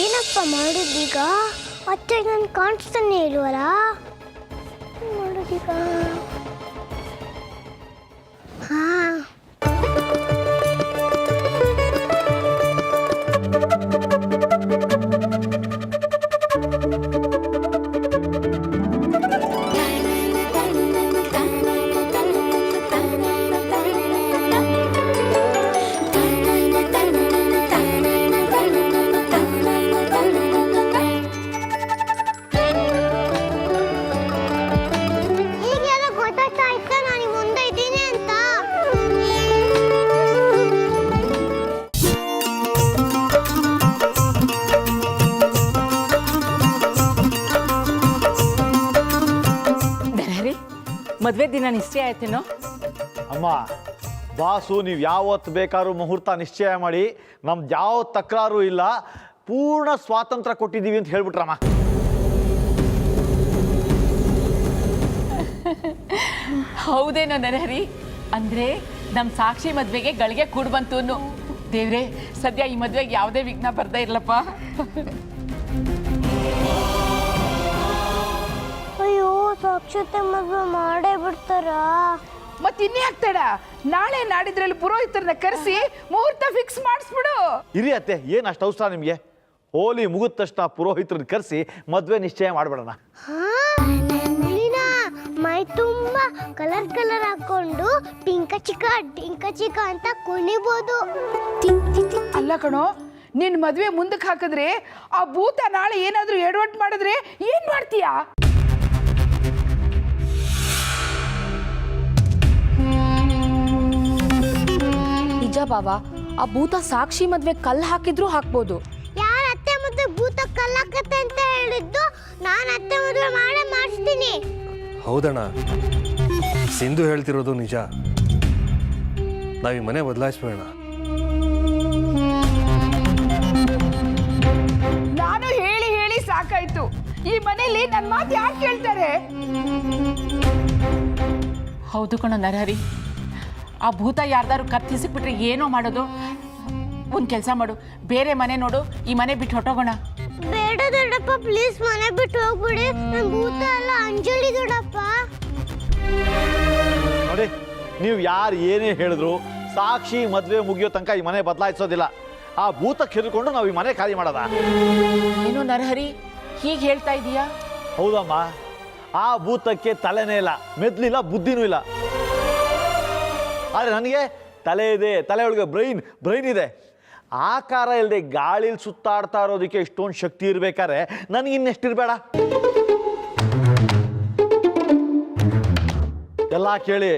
ಏನಪ್ಪ ಮಾಡೋದೀಗ? ಅತ್ತೆ ನಾನು ಕಾಣಿಸ್ತಾನೆ ಇಲ್ವಲ್ಲ, ಮಾಡೋದೀಗ? ಹಾ, ಮದುವೆ ದಿನ ನಿಶ್ಚಯ ಆಯ್ತೇನೋ? ಅಮ್ಮ, ಬಾಸು ನೀವು ಯಾವತ್ತು ಬೇಕಾದ್ರೂ ಮುಹೂರ್ತ ನಿಶ್ಚಯ ಮಾಡಿ, ನಮ್ದು ಯಾವ ತಕರಾರು ಇಲ್ಲ, ಪೂರ್ಣ ಸ್ವಾತಂತ್ರ್ಯ ಕೊಟ್ಟಿದ್ದೀವಿ ಅಂತ ಹೇಳ್ಬಿಟ್ರಮ್ಮ. ಹೌದೇನೋ ನರಹರಿ? ಅಂದ್ರೆ ನಮ್ಮ ಸಾಕ್ಷಿ ಮದ್ವೆಗೆ ಗಳಿಗೆ ಕೂಡ್ ಬಂತು. ದೇವ್ರೆ, ಸದ್ಯ ಈ ಮದ್ವೆಗೆ ಯಾವುದೇ ವಿಘ್ನ ಬರ್ತಾ ಇರ್ಲಪ್ಪ. ಅಯ್ಯೋ, ಸಾಕ್ಷತೆ ಮದುವೆ ಮಾಡೇ ಬಿಡ್ತಾರಾ? ಮತ್ತೆ ಇನ್ನೇ ಆಗ್ತಾಡ, ನಾಳೆ ನಾಡಿದ್ರಲ್ಲಿ ಪುರೋಹಿತರನ್ನ ಕರೆಸಿ ಮುಹೂರ್ತ ಫಿಕ್ಸ್ ಮಾಡಿಸ್ಬಿಡು. ಇರಿ ಅತ್ತೆ, ಏನು ಅಷ್ಟು ಅವಸರ ನಿಮಗೆ? ಹೋಲಿ ಮುಗಿದ ತಕ್ಷಣ ಪುರೋಹಿತರನ್ನ ಕರೆಸಿ ಮದುವೆ ನಿಶ್ಚಯ ಮಾಡ್ಬಿಡೋಣ. ಮೈ ತುಂಬಾ ಕಲರ್ ಹಾಕೊಂಡು ಟಿಂಕ ಚಿಕ್ಕ ಅಂತ ಕುಣಿಬೋದು. ಅಲ್ಲ ಕಣೋ, ನಿನ್ ಮದ್ವೆ ಮುಂದಕ್ಕೆ ಹಾಕಿದ್ರೆ ಆ ಭೂತ ನಾಳೆ ಏನಾದ್ರೂ ಎಡವಟ್ ಮಾಡಿದ್ರೆ ಏನ್ ಮಾಡ್ತೀಯಾ? ನಿಜ ಬಾಬಾ, ಆ ಭೂತ ಸಾಕ್ಷಿ ಮದ್ವೆ ಕಲ್ಲು ಹಾಕಿದ್ರು ಹಾಕ್ಬೋದು. ಯಾರ ಅತ್ತೆ ಮದುವೆ ಭೂತ ಕಲ್ಲು ಹಾಕತ್ತೆ ಅಂತ ಹೇಳಿದ್ದು? ನಾನು ಅತ್ತೆ ಮದುವೆ ಮಾಡೇ ಮಾಡಿಸ್ತೀನಿ. ಹೌದಣ್ಣ, ಸಿಂಧು ಹೇಳ್ತಿರೋದು ನಿಜ. ನಾವೀ ಮನೆ ಬದಲಾಯಿಸ್ಬೇಡ. ನಾನು ಹೇಳಿ ಸಾಕಾಯ್ತು. ಈ ಮನೇಲಿ ನನ್ನ ಮಾತು ಯಾಕೆ ಕೇಳ್ತಾರೆ? ಹೌದು ಕಣೋ ನರಹರಿ, ಆ ಭೂತ ಯಾರ್ದಾರು ಕತ್ತಿಸಿಬಿಟ್ರೆ ಏನೋ ಮಾಡೋದು? ಒಂದು ಕೆಲಸ ಮಾಡು, ಬೇರೆ ಮನೆ ನೋಡು, ಈ ಮನೆ ಬಿಟ್ಟು ಹೊಟ್ಟೋಗೋಣ. ಬೇಡ ದೊಡ್ಡಪ್ಪ, ಪ್ಲೀಸ್ ಮನೆ ಬಿಟ್ಟು ಹೋಗ್ಬಿಡಿ. ನನ್ನ ಭೂತ ಅಲ್ಲ, ಅಂಜಲಿ ದೊಡ್ಡಪ್ಪ. ನೋಡಿ, ನೀವು ಯಾರು ಏನೇ ಹೇಳಿದ್ರು ಸಾಕ್ಷಿ ಮದುವೆ ಮುಗಿಯೋ ತನಕ ಈ ಮನೆ ಬದಲಾಯಿಸೋದಿಲ್ಲ. ಆ ಭೂತಕ್ಕೆ ಹಿಡ್ಕೊಂಡು ನಾವು ಈ ಮನೆ ಖಾಲಿ ಮಾಡೋದ? ಏನೋ ನರಹರಿ ಹೀಗೆ ಹೇಳ್ತಾ ಇದೀಯಾ? ಹೌದಮ್ಮ, ಆ ಭೂತಕ್ಕೆ ತಲೆನೇ ಇಲ್ಲ, ಮೆದ್ಲಿಲ್ಲ, ಬುದ್ಧಿನೂ ಇಲ್ಲ. ಆದರೆ ನನಗೆ ತಲೆ ಇದೆ, ತಲೆ ಒಳಗೆ ಬ್ರೈನ್ ಇದೆ. ಆಕಾರ ಇಲ್ಲದೆ ಗಾಳಿಲಿ ಸುತ್ತಾಡ್ತಾ ಇರೋದಕ್ಕೆ ಇಷ್ಟೊಂದು ಶಕ್ತಿ ಇರ್ಬೇಕಾದ್ರೆ ನನಗೆ ಇನ್ನೆಷ್ಟಿರಬೇಡ? ಎಲ್ಲ ಕೇಳಿ,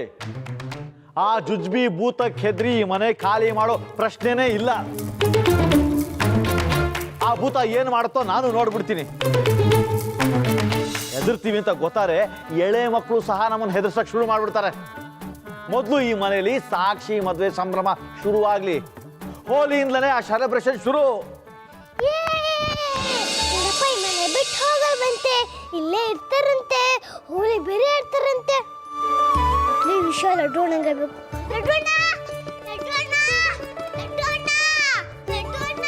ಆ ಜುಜ್ಬಿ ಭೂತಕ್ಕೆ ಹೆದ್ರಿ ಈ ಮನೆ ಖಾಲಿ ಮಾಡೋ ಪ್ರಶ್ನೆನೇ ಇಲ್ಲ. ಆ ಭೂತ ಏನು ಮಾಡುತ್ತೋ ನಾನು ನೋಡ್ಬಿಡ್ತೀನಿ. ಹೆದರ್ತೀವಿ ಅಂತ ಗೊತ್ತಾರೆ ಎಳೆ ಮಕ್ಕಳು ಸಹ ನಮ್ಮನ್ನು ಹೆದರ್ಸಕ್ಕೆ ಶುರು ಮಾಡ್ಬಿಡ್ತಾರೆ. ಮೊದಲು ಈ ಮನೆಯಲ್ಲಿ ಸಾಕ್ಷಿ ಮದುವೆ ಸಂಭ್ರಮ ಶುರುವಾಗ್ಲಿ. ಹೋಲಿಯಿಂದಲೇ ಆ ಸೆಲೆಬ್ರೇಷನ್ ಶುರು. ಮನೆ ಬಿಟ್ಟು ಹೋಗಲ್ವಂತೆ, ಇಲ್ಲೇ ಇರ್ತಾರಂತೆ, ಹೋಲಿ ಬೇರೆ ಇರ್ತಾರಂತೆ. ಈ ವಿಷಯ ಲಡ್ಡೋಣಂಗೆ ಬೇಕು. ಲಡ್ಡೋಣ, ಲಡ್ಡೋಣ, ಲಡ್ಡೋಣ, ಲಡ್ಡೋಣ.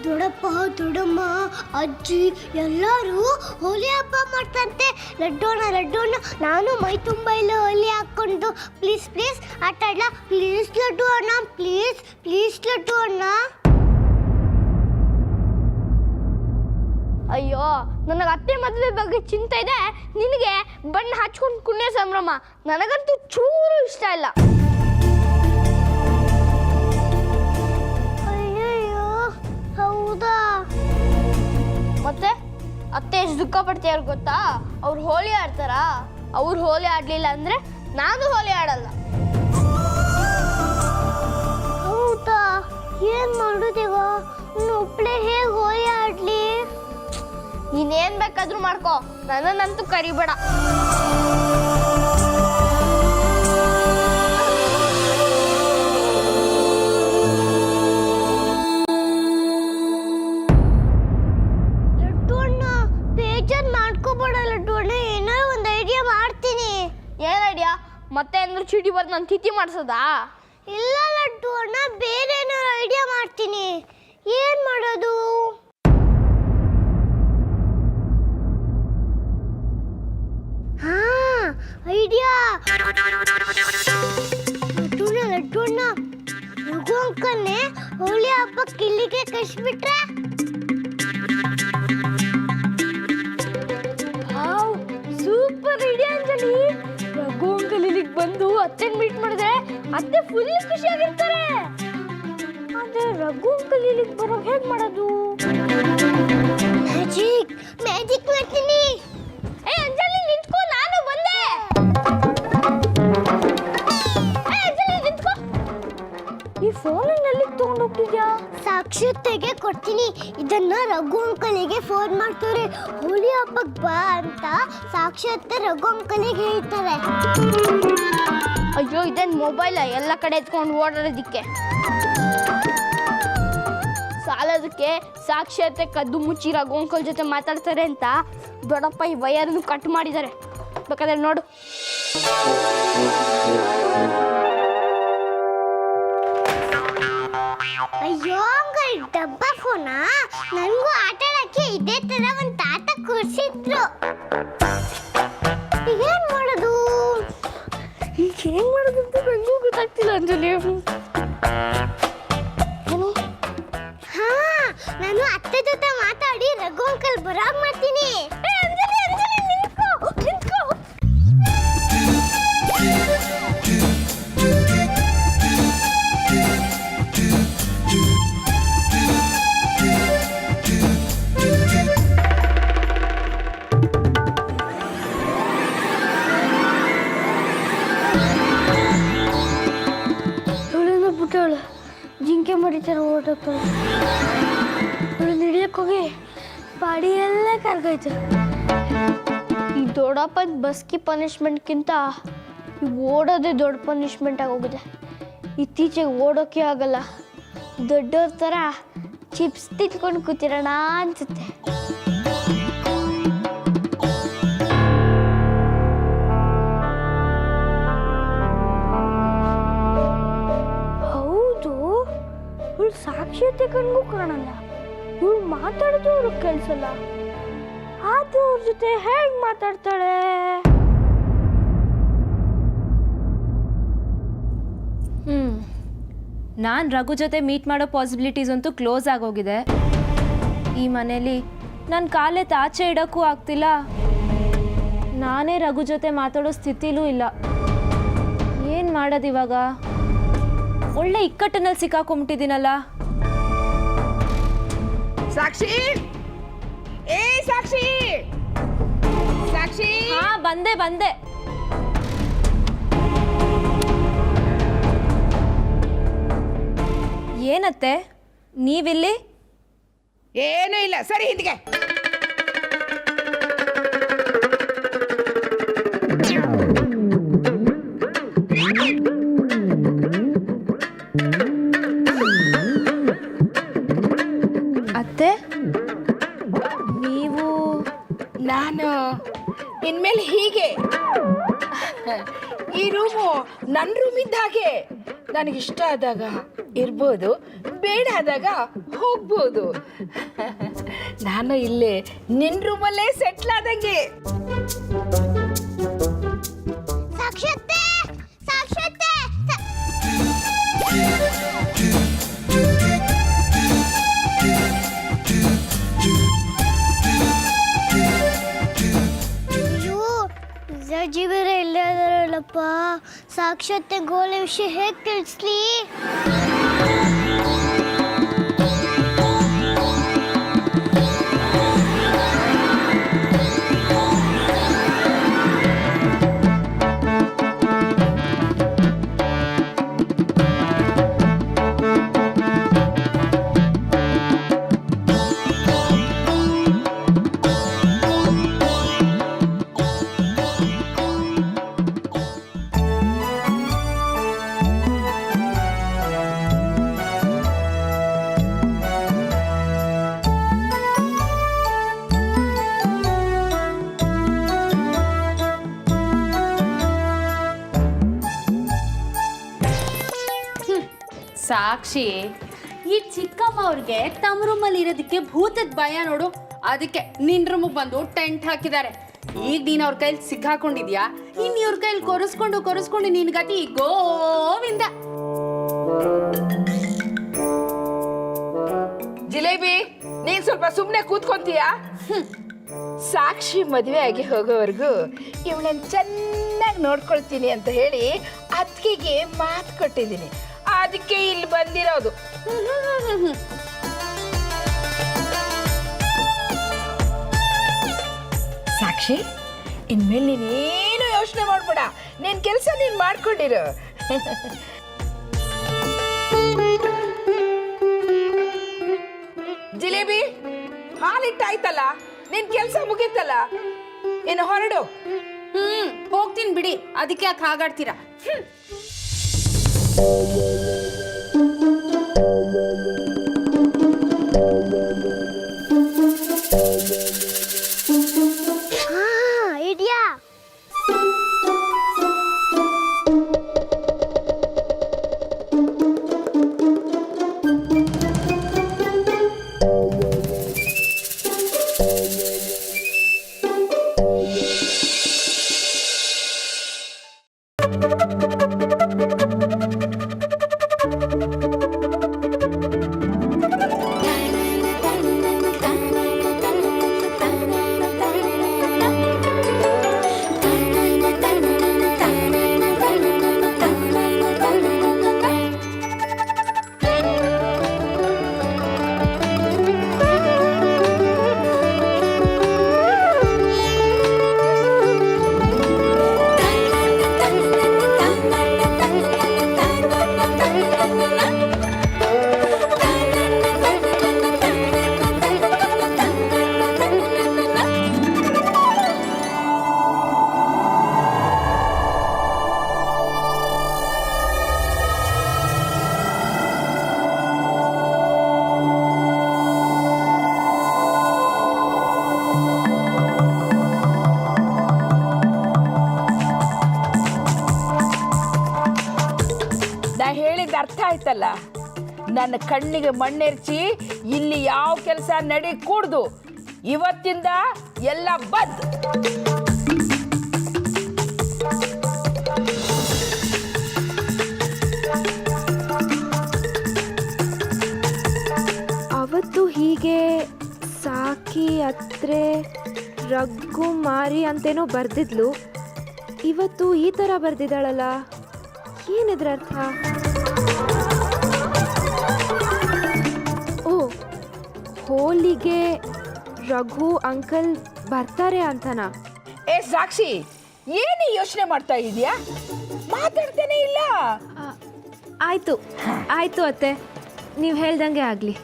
ದೊಡ್ಡಪ್ಪ ದೊಡ್ಡಮ್ಮ ಅಜ್ಜಿ ಎಲ್ಲರೂ ಹೋಲಿ ಹಬ್ಬ ಮಾಡ್ತಂತೆ. ಲಡ್ಡೋಣ ಲಡ್ಡೋಣ, ನಾನು ಮೈ ತುಂಬ ಇಲ್ಲ ಹೋಲಿ ಹಾಕ್ಕೊಂಡು ಪ್ಲೀಸ್ ಪ್ಲೀಸ್ ಆಟ ಆಡ್ಲಾ? ಪ್ಲೀಸ್ ಲಡ್ಡು ಅಣ್ಣ, ಪ್ಲೀಸ್ ಪ್ಲೀಸ್ ಲಡ್ಡು ಅಣ್ಣ. ಅಯ್ಯೋ, ನನಗೆ ಅತ್ತೆ ಮದುವೆ ಬಗ್ಗೆ ಚಿಂತೆ ಇದೆ, ನಿನಗೆ ಬಣ್ಣ ಹಚ್ಕೊಂಡು ಕುಣ್ಯ ಸಂಭ್ರಮ. ನನಗಂತೂ ಚೂರು ಇಷ್ಟ ಇಲ್ಲ. ಅಯ್ಯಯ್ಯೋ, ಹೌದಾ? ಮತ್ತೆ ಅತ್ತೆ ಎಷ್ಟು ದುಃಖ ಪಡ್ತೀಯಾರು ಗೊತ್ತಾ? ಅವ್ರು ಹೋಲಿ ಆಡ್ತಾರಾ? ಅವ್ರು ಹೋಲಿ ಆಡ್ಲಿಲ್ಲ ಅಂದ್ರೆ ನಾನು ಹೋಲಿ ಆಡಲ್ಲ. ನೀನೇನ್ ಬೇಕಾದ್ರೂ ಮಾಡ್ಕೋ, ನನ್ನನ್ನಂತೂ ಕರಿಬೇಡ. ಲಡ್ಡು ಅಣ್ಣ ಬೇಜಾರ್ ಮಾಡ್ಕೋಬೇಡ ಲಡ್ಡು ಅಣ್ಣ, ಏನಾದ್ರು ಒಂದು ಐಡಿಯಾ ಮಾಡ್ತೀನಿ. ಏನ್ ಐಡಿಯಾ? ಮತ್ತೆ ಅಂದ್ರೂ ಚೀಟಿ ಬರ್ದು ನಾನು ತಿಥಿ ಮಾಡ್ಸೋದಾ? ಇಲ್ಲ ಲಡ್ಡು ಅಣ್ಣ, ಬೇರೆ ಏನಾದ್ರು ಐಡಿಯಾ ಮಾಡ್ತೀನಿ. ಏನ್ ಮಾಡೋದು? ಹಾ, ಐಡಿಯಾ. ಲಡ್ಡು ಅಣ್ಣ ರಘು ಅಂಕಲ್ನೇ ಹೋಳಿ ಹಬ್ಬಕ್ಕೆ ಇಲ್ಲಿಗೆ ಕಳಿಸ್ಬಿಟ್ರೆ? Super idea Anjali. Raghu uncle ಇಲ್ಲಿಗೆ ಬಂದು ಅತ್ತೆನ್ ಮೀಟ್ ಮಾಡಿದ್ರೆ ಅತ್ತೆ ಫುಲ್ ಖುಷಿಯಾಗಿರ್ತಾರೆ. ಆದ್ರೆ ರಘು ಅಂಕಲ್ ಇಲ್ಲಿಗೆ ಬರೋ ಹೇಗ್ ಮಾಡೋದು? ಮ್ಯಾಜಿಕ್ ಮಾಡ್ತೀನಿ. ಏ ಅಂಜಲಿ ನಿಂತ್ಕೋ, ನಾನು ಬಂದೆ. ಏ ಅಂಜಲಿ ನಿಂತ್ಕೋ. ಈ ಫೋನ್ ಎಲ್ಲಿಗೆ ತಗೊಂಡು ಹೋಗ್ತಿದ್ಯಾ? ಸಾಕ್ಷಾತ್ತೆಗೆ ಕೊಡ್ತೀನಿ. ಇದನ್ನ ರಘು ಅಂಕಲಿಗೆ ಫೋನ್ ಮಾಡ್ತಾರೆ. ಹೋಳಿ ಹಬ್ಬಕ್ಕೆ ಬಾ ಅಂತ ಸಾಕ್ಷಾತ್ ರಘು ಅಂಕಲಿಗೆ ಹೇಳ್ತಾರೆ. ಅಯ್ಯೋ, ಇದೇನ್ ಮೊಬೈಲ್ ಎಲ್ಲ ಕಡೆ ಎತ್ಕೊಂಡು ಓಡಾಡೋದಿಕ್ಕೆ? ಸಾಲದಕ್ಕೆ ಸಾಕ್ಷಾತ್ ಕದ್ದು ಮುಚ್ಚಿ ರಘು ಅಂಕಲ್ ಜೊತೆ ಮಾತಾಡ್ತಾರೆ ಅಂತ ದೊಡ್ಡಪ್ಪ ಈ ವಯರ್ನು ಕಟ್ ಮಾಡಿದ್ದಾರೆ. ಬೇಕಾದ್ರೆ ನೋಡು. ಅಯ್ಯೋ ಅಂಕಲ್, ಡಬ್ಬ ಫೋನಾ? ನನಗೂ ಆಟ ಆಡಕ್ಕೆ ಇದೇ ತರ ಒಂದು ತಾತ ಕೊಡ್ಸಿದ್ರು. ಏನ್ ಮಾಡೋದು? ಈಗ ಏನ್ ಮಾಡೋದು ಅಂತ ನನಗೂ ಗೊತ್ತಾಗ್ತಿಲ್ಲ ಅಂಜಲಿ. ಏನು? ಹಾ, ನಾನು ಅತ್ತೆ ಜೊತೆ ಮಾತಾಡಿ ರಘು ಅಂಕಲ್ ಬರಾಗ್ ಮಾಡ್ತೀನಿ. ಏ ಅಂಜಲಿ, ಅಂಜಲಿ ನಿಂತ್ಕೋ, ನಿಂತ್ಕೋ. ಬಿಟ್ಟವಳು ಜಿಂಕೆ ಮರಿತಾರೆ ಓಡೋಗ್ತಾಳೆ. ಅವಳು ಹಿಡಿಯಕ್ಕೆ ಹೋಗಿ ಬಾಡಿ ಎಲ್ಲ ಕರ್ಗೋಯ್ತು. ಈ ದೊಡ್ಡಪ್ಪನ ಬಸ್ಕಿ ಪನಿಷ್ಮೆಂಟ್ಗಿಂತ ಓಡೋದೇ ದೊಡ್ಡ ಪನಿಷ್ಮೆಂಟ್ ಆಗೋಗಿದೆ. ಇತ್ತೀಚೆಗೆ ಓಡೋಕೆ ಆಗಲ್ಲ. ದೊಡ್ಡವ್ರ ಥರ ಚಿಪ್ಸ್ ತಿನ್ಕೊಂಡು ಕೂತಿರೋಣ ಅನ್ಸುತ್ತೆ. ಹೌದು, ಇವಳು ಸಾಕ್ಷಾತ್ ಕಣ್ಗೂ ಕಾಣಲ್ಲ. ಇವಳು ಮಾತಾಡೋದು ಅವ್ರಿಗೆ ಕೇಳಿಸಲ್ಲ. ಆದ್ರೂ ಅವ್ರ ಜೊತೆ ಹೇಗೆ ಮಾತಾಡ್ತಾಳೆ? ನಾನು ರಘು ಜೊತೆ ಮೀಟ್ ಮಾಡೋ ಪಾಸಿಬಿಲಿಟೀಸ್ ಅಂತೂ ಕ್ಲೋಸ್ ಆಗೋಗಿದೆ. ಈ ಮನೇಲಿ ನನ್ನ ಕಾಲೆತ್ತು ಆಚೆ ಇಡೋಕ್ಕೂ ಆಗ್ತಿಲ್ಲ. ನಾನೇ ರಘು ಜೊತೆ ಮಾತಾಡೋ ಸ್ಥಿತಿಲೂ ಇಲ್ಲ. ಏನು ಮಾಡೋದು ಇವಾಗ? ಒಳ್ಳೆ ಇಕ್ಕಟ್ಟಿನಲ್ಲಿ ಸಿಕ್ಕಾಕೊಂಬಿಟ್ಟಿದ್ದೀನಲ್ಲ. ಸಾಕ್ಷಿ, ಏ ಸಾಕ್ಷಿ, ಸಾಕ್ಷಿ. ಹಾ, ಬಂದೆ. ಏನತ್ತೆ ನೀವಿಲ್ಲಿ? ಏನೂ ಇಲ್ಲ, ಸರಿ ಹಿಂದಿಗೆ. ಅತ್ತೆ, ನೀವು? ನಾನು ಇನ್ಮೇಲೆ ಹೀಗೆ. ಈ ರೂಮು ನನ್ನ ರೂಮ್ ಇದ್ದ ಹಾಗೆ. ನನಗಿಷ್ಟ ಆದಾಗ ಇರ್ಬೋದು, ಬೇಡ ಆದಾಗ ಹೋಗ್ಬೋದು. ನಾನು ಇಲ್ಲೇ ನಿನ್ನ ರೂಮಲ್ಲೇ ಸೆಟ್ಲ್ ಆದಂಗೆ. ಸಾಕ್ಷಾತ್ತೆ, ಸಾಕ್ಷಾತ್ತೆ. ಅಯ್ಯೋ, ಜಡ್ಜಿ ಬೇರೆ ಇಲ್ಲೇ ಇದಾರಲ್ಲಪ್ಪ. ಸಾಕ್ಷಾತ್ತೆ ಗೋಲೆ ವಿಷಯ ಹೇಗೆ ತಿಳಿಸ್ಲಿ? ಸಾಕ್ಷಿ ಈ ಚಿಕ್ಕಮ್ಮ ಅವ್ರಿಗೆ ತಮ್ಮ ರೂಮಲ್ಲಿ ಇರೋದಕ್ಕೆ ಭೂತದ ಭಯ ನೋಡು, ಅದಕ್ಕೆ ನಿನ್ ರೂಮಿಗೆ ಬಂದು ಟೆಂಟ್ ಹಾಕಿದ್ದಾರೆ. ಈಗ ನೀನ್ ಅವ್ರ ಕೈಲಿ ಸಿಕ್ಕಾಕೊಂಡಿದ್ಯಾ, ಇನ್ ಇವ್ರ ಕೈಲಿ ಕೊರಿಸ್ಕೊಂಡು ನಿನ್ ಗತಿ ಗೋವಿಂದ. ಜಿಲೇಬಿ, ನೀನ್ ಸ್ವಲ್ಪ ಸುಮ್ಮನೆ ಕೂತ್ಕೊಂತೀಯಾ? ಸಾಕ್ಷಿ ಮದುವೆ ಆಗಿ ಹೋಗೋವರೆಗೂ ಇವಳನ್ನ ಚೆನ್ನಾಗಿ ನೋಡ್ಕೊಳ್ತೀನಿ ಅಂತ ಹೇಳಿ ಅತ್ತಿಗೆಗೆ ಮಾತು ಕೊಟ್ಟಿದ್ದೀನಿ. ಅದಕ್ಕೆ ಇಲ್ಲಿ ಬಂದಿರೋದು. ಸಾಕ್ಷಿ, ಇನ್ಮೇಲೆ ನೀನೇನು ಯೋಚನೆ ಮಾಡ್ಬೇಡ, ನಿನ್ ಕೆಲಸ ನೀನ್ ಮಾಡ್ಕೊಂಡಿರು. ಜಿಲೇಬಿ, ಹಾಲಿಟ್ಟಾಯ್ತಲ್ಲ, ನಿನ್ ಕೆಲಸ ಮುಗೀತಲ್ಲ, ಇನ್ನು ಹೊರಡು. ಹೋಗ್ತೀನಿ ಬಿಡಿ, ಅದಕ್ಕೆ ಯಾಕೆ ಹಾಗಾಡ್ತೀರಾ? ಹಾ ಇದ್ಯಾ ಹೇಳಿದ ಅರ್ಥ ಆಯ್ತಲ್ಲ? ನನ್ನ ಕಣ್ಣಿಗೆ ಮಣ್ಣೆರ್ಚಿ ಇಲ್ಲಿ ಯಾವ ಕೆಲಸ ನಡಿ ಕೂಡ್ದು. ಇವತ್ತಿಂದ ಎಲ್ಲ ಬದ್. ಅವತ್ತು ಹೀಗೆ ಸಾಕಿ ಅತ್ರೆ ರಗ್ಗು ಮಾರಿ ಅಂತೇನೋ ಬರ್ದಿದ್ಲು, ಇವತ್ತು ಈ ಥರ ಬರ್ದಿದ್ದಾಳಲ್ಲ, ಏನಿದ್ರ ಅರ್ಥ? ಓ, ಹೋಲಿಗೆ ರಘು ಅಂಕಲ್ ಬರ್ತಾರೆ ಅಂತನಾ? ಏ ಸಾಕ್ಷಿ, ಏನು ಯೋಚನೆ ಮಾಡ್ತಾ ಇದೀಯಾ? ಮಾತಾಡ್ತೇನೆ ಇಲ್ಲ. ಆಯ್ತು ಆಯ್ತು ಅತ್ತೆ, ನೀವು ಹೇಳ್ದಂಗೆ ಆಗಲಿ.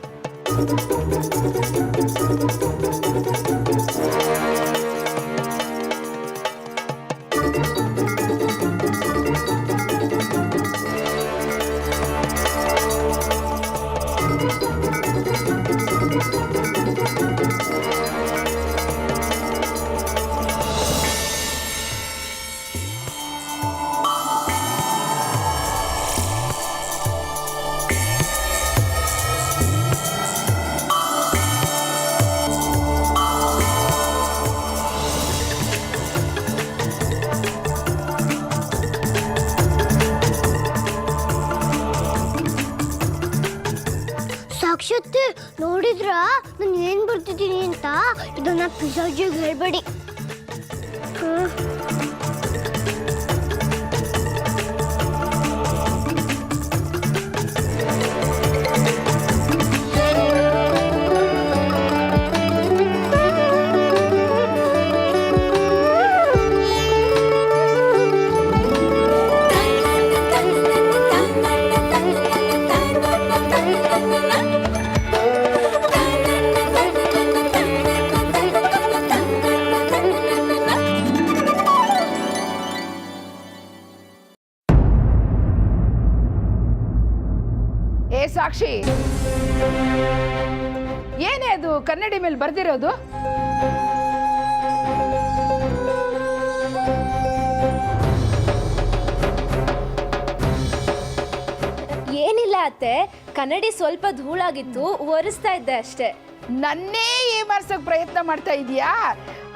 ಸಾಕ್ಷಾತ್ ನೋಡಿದ್ರ ನಾನು ಏನ್ ಬರ್ತಿದ್ದೀನಿ ಅಂತ? ಇದನ್ನ ಪಿಸಾಜಿಗೆ ಹೇಳ್ಬೇಡಿ. ಸಾಕ್ಷಿ, ಏನೇ ಅದು ಕನ್ನಡಿ ಮೇಲೆ ಬರ್ದಿರೋದು? ಏನಿಲ್ಲ ಅತ್ತೆ, ಕನ್ನಡಿ ಸ್ವಲ್ಪ ಧೂಳಾಗಿತ್ತು, ಒರೆಸ್ತಾ ಇದ್ದೆ ಅಷ್ಟೇ. ನನ್ನೇ ಏಮಾರ್ಸೋಕೆ ಪ್ರಯತ್ನ ಮಾಡ್ತಾ ಇದೀಯಾ?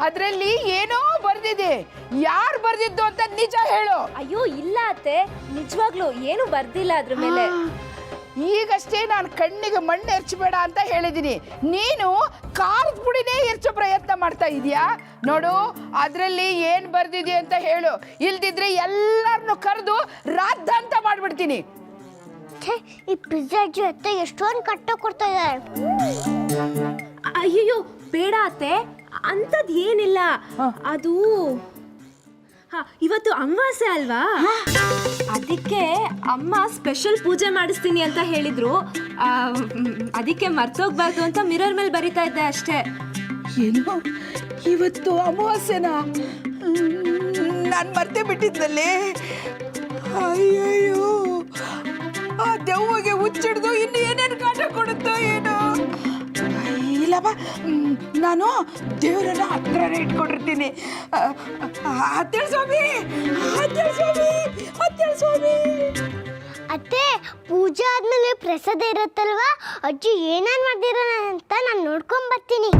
ಅದರಲ್ಲಿ ಏನೋ ಬರ್ದಿದೆ. ಯಾರು ಬರ್ದಿದ್ದು ಅಂತ ನಿಜ ಹೇಳು. ಅಯ್ಯೋ ಇಲ್ಲ ಅತ್ತೆ, ನಿಜವಾಗ್ಲೂ ಏನು ಬರ್ದಿಲ್ಲ ಅದ್ರ ಮೇಲೆ. ಈಗಷ್ಟೇ ನಾನು ಕಣ್ಣಿಗೆ ಮಣ್ಣು ಎರ್ಚಬೇಡ ಅಂತ ಹೇಳಿದ್ದೀನಿ, ನೀನು ಖಾರದ ಪುಡಿನೇ ಎರ್ಚೋ ಪ್ರಯತ್ನ ಮಾಡ್ತಾ ಇದೀಯಾ? ನೋಡು, ಅದರಲ್ಲಿ ಏನು ಬರ್ದಿದೆ ಅಂತ ಹೇಳು, ಇಲ್ದಿದ್ರೆ ಎಲ್ಲರನ್ನು ಕರೆದು ರಾದ್ದ ಅಂತ ಮಾಡ್ಬಿಡ್ತೀನಿ. ಈ ಪಿಜ್ಜಾ ಅಜ್ಜಿ ಅತ್ತೆ ಎಷ್ಟೊಂದು ಕಟ್ಟ ಕೊಡ್ತಾ ಇದ್ದಾರೆ. ಅಯ್ಯಯ್ಯೋ ಬೇಡ ಅತ್ತೆ, ಅಂಥದ್ದು ಏನಿಲ್ಲ. ಅದು ಇವತ್ತು ಅಮಾವಾಸ್ಯೆ ಅಲ್ವಾ, ಅದಕ್ಕೆ ಅಮ್ಮ ಸ್ಪೆಷಲ್ ಪೂಜೆ ಮಾಡಿಸ್ತೀನಿ ಅಂತ ಹೇಳಿದ್ರು. ಅದಕ್ಕೆ ಮರ್ತೋಗ್ಬಾರ್ದು ಅಂತ ಮಿರರ್ ಮೇಲೆ ಬರಿತಾ ಇದ್ದೆ ಅಷ್ಟೇ. ಏನು ಇವತ್ತು ಅಮಾವಾಸ್ಯೆನಾ? ನಾನು ಮರ್ತೇ ಬಿಟ್ಟಿದ್ದಲ್ಲಿ. ಅಯ್ಯಯ್ಯೋ, ಆ ದೆವ್ವಗೆ ಹುಚ್ಚಿಡ್ದು ಇನ್ನು ಏನೇನು ಕಾಟ ಕೊಡುತ್ತೋ ಏನೋ. ಇಲ್ಲಪ್ಪ, ನಾನು ದೇವರನ್ನ ಹತ್ರನೇ ಇಟ್ಕೊಂಡಿರ್ತೀನಿ. ಹತ್ತೇಳು ಸ್ವಾಮಿ, ಹತ್ತೇಳು ಸ್ವಾಮಿ, ಹತ್ತೇಳು ಸ್ವಾಮಿ. ಅತ್ತೆ, ಪೂಜೆ ಆದ್ಮೇಲೆ ಪ್ರಸಾದ ಇರುತ್ತಲ್ವಾ, ಅಜ್ಜಿ ಏನೇನು ಮಾಡ್ದಿರ ಅಂತ ನಾನು ನೋಡ್ಕೊಂಡ್ ಬರ್ತೀನಿ.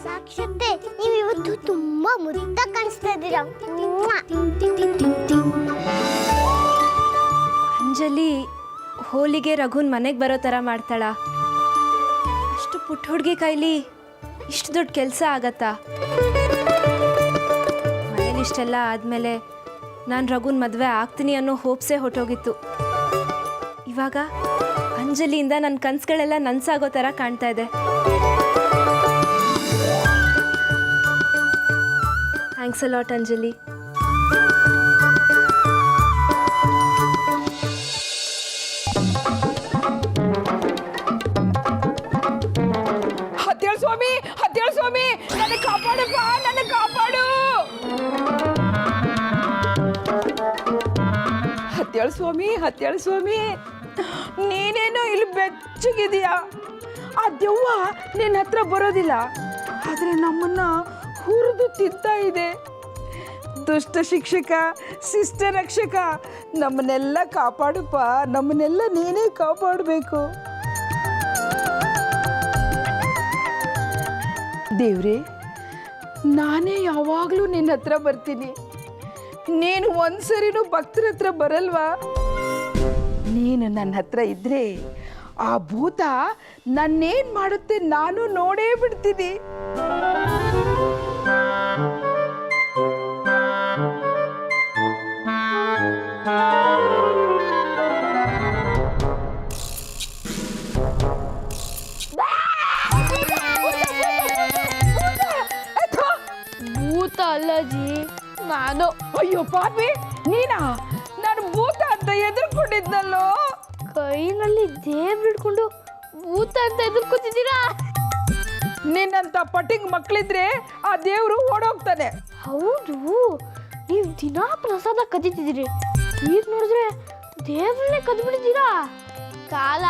ಸಾಕ್ಷತೆ, ನೀವು ಇವತ್ತು ತುಂಬಾ ಮುದ್ದ ಕಾಣಿಸ್ತಾ ಇದ್ದೀರಾ. ಅಂಜಲಿ ಹೋಲಿಗೆ ರಘುನ್ ಮನೆಗೆ ಬರೋ ಥರ ಮಾಡ್ತಾಳ. ಅಷ್ಟು ಪುಟ್ಟ ಹುಡುಗಿ ಕೈಲಿ ಇಷ್ಟು ದೊಡ್ಡ ಕೆಲಸ ಆಗತ್ತಾ? ಮನೇಲಿ ಇಷ್ಟೆಲ್ಲ ಆದಮೇಲೆ ನಾನು ರಘುನ್ ಮದುವೆ ಆಗ್ತೀನಿ ಅನ್ನೋ ಹೋಪ್ಸೇ ಹೊಟ್ಟೋಗಿತ್ತು. ಇವಾಗ ಅಂಜಲಿಯಿಂದ ನನ್ನ ಕನಸುಗಳೆಲ್ಲ ನನ್ಸಾಗೋ ಥರ ಕಾಣ್ತಾ ಇದೆ. Thanks a lot Anjali. ಹತ್ತೇಳು ಸ್ವಾಮಿ, ಹತ್ತೇಳು ಸ್ವಾಮಿ, ನನ್ನ ಕಾಪಾಡಪ್ಪ, ನನ್ನ ಕಾಪಾಡು. ಹತ್ತೇಳು ಸ್ವಾಮಿ, ಹತ್ತೇಳು ಸ್ವಾಮಿ, ನೀನೇನೋ ಇಲ್ಲಿ ಬೆಚ್ಚಗಿದೀಯಾ. ಆ ದೆವ್ವ ನಿನ್ನ ಹತ್ರ ಬರೋದಿಲ್ಲ, ಆದರೆ ನಮ್ಮನ್ನ ಹುರಿದು ತಿಂತಾ ಇದೆ. ದುಷ್ಟ ಶಿಕ್ಷಕ, ಶಿಷ್ಟ ರಕ್ಷಕ, ನಮ್ಮನ್ನೆಲ್ಲ ಕಾಪಾಡಪ್ಪ, ನಮ್ಮನ್ನೆಲ್ಲ ನೀನೇ ಕಾಪಾಡಬೇಕು. ದೇವ್ರೆ, ನಾನೇ ಯಾವಾಗಲೂ ನಿನ್ನ ಹತ್ರ ಬರ್ತೀನಿ. ನೀನು ಒಂದ್ಸರಿನೂ ಭಕ್ತರ ಹತ್ರ ಬರಲ್ವಾ? ನೀನು ನನ್ನ ಹತ್ರ ಇದ್ರೆ ಆ ಭೂತ ನನ್ನೇನು ಮಾಡುತ್ತೆ ನಾನು ನೋಡೇ ಬಿಡ್ತೀನಿ. ಭೂತ ಅಲ್ಲಜಿ, ನಾನು. ಅಯ್ಯೋ ಪಾಪಿ, ನೀನಾ? ನಾನು ಭೂತ ಅಂತ ಎದುರ್ಕೊಂಡಿದ್ನಲ್ಲೋ. ಕೈನಲ್ಲಿ ದೇವ್ರು ಹಿಡ್ಕೊಂಡು ಭೂತ ಅಂತ ಎದುರ್ಕೊತಿದ್ದೀರಾ? ನಿನ್ನಂತ ಪಟ್ಟಿಂಗ್ ಮಕ್ಕಳಿದ್ರೆ ಆ ದೇವ್ರು ಓಡೋಗ್ತಾನೆ. ಹೌದು, ನೀವು ದಿನಾ ಪ್ರಸಾದ ಕದೀತಿದ್ದೀರಿ, ಈಗ ನೋಡಿದ್ರೆ ದೇವ್ರನ್ನೇ ಕದ್ದು ಬಿಟ್ಟಿದ್ದೀರಾ. ಕಾಲ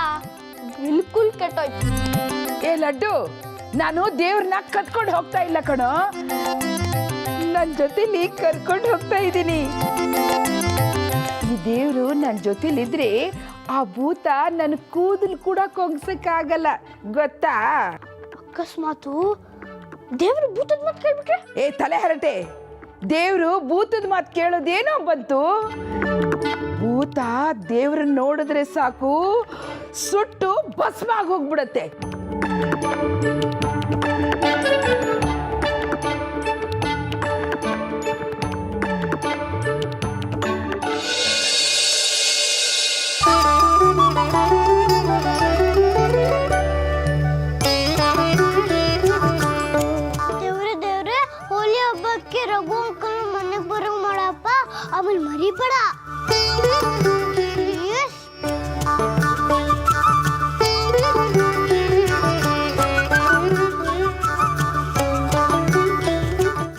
ಬಿಲ್ಕುಲ್ ಕೆಟ್ಟೋಯ್ತು. ಏ ಲಡ್ಡು, ನಾನು ದೇವ್ರನ್ನ ಕತ್ಕೊಂಡು ಹೋಗ್ತಾ ಇಲ್ಲ ಕಣೋ, ನನ್ನ ಜೊತೆಲಿ ಕರ್ಕೊಂಡು ಹೋಗ್ತಾ ಇದ್ದೀನಿ. ಈ ದೇವ್ರು ನನ್ನ ಜೊತೆಲಿದ್ರೆ ಆ ಭೂತ ನನ್ನ ಕೂದಲು ಕೂಡ ಕೊಂಗ್ಸಕ್ಕಾಗಲ್ಲ, ಗೊತ್ತಾ? ಅಕಸ್ಮಾತು ದೇವ್ರು ಭೂತದ ಮಾತು ಕೇಳ್ಬಿಟ್ರೆ? ಏ ತಲೆ ಹರಟೆ, ದೇವ್ರು ಭೂತದ ಮಾತು ಕೇಳೋದೇನೋ ಬಂತು. ಭೂತ ದೇವ್ರನ್ನ ನೋಡಿದ್ರೆ ಸಾಕು, ಸುಟ್ಟು ಭಸ್ಮ ಆಗಿ ಹೋಗ್ಬಿಡತ್ತೆ.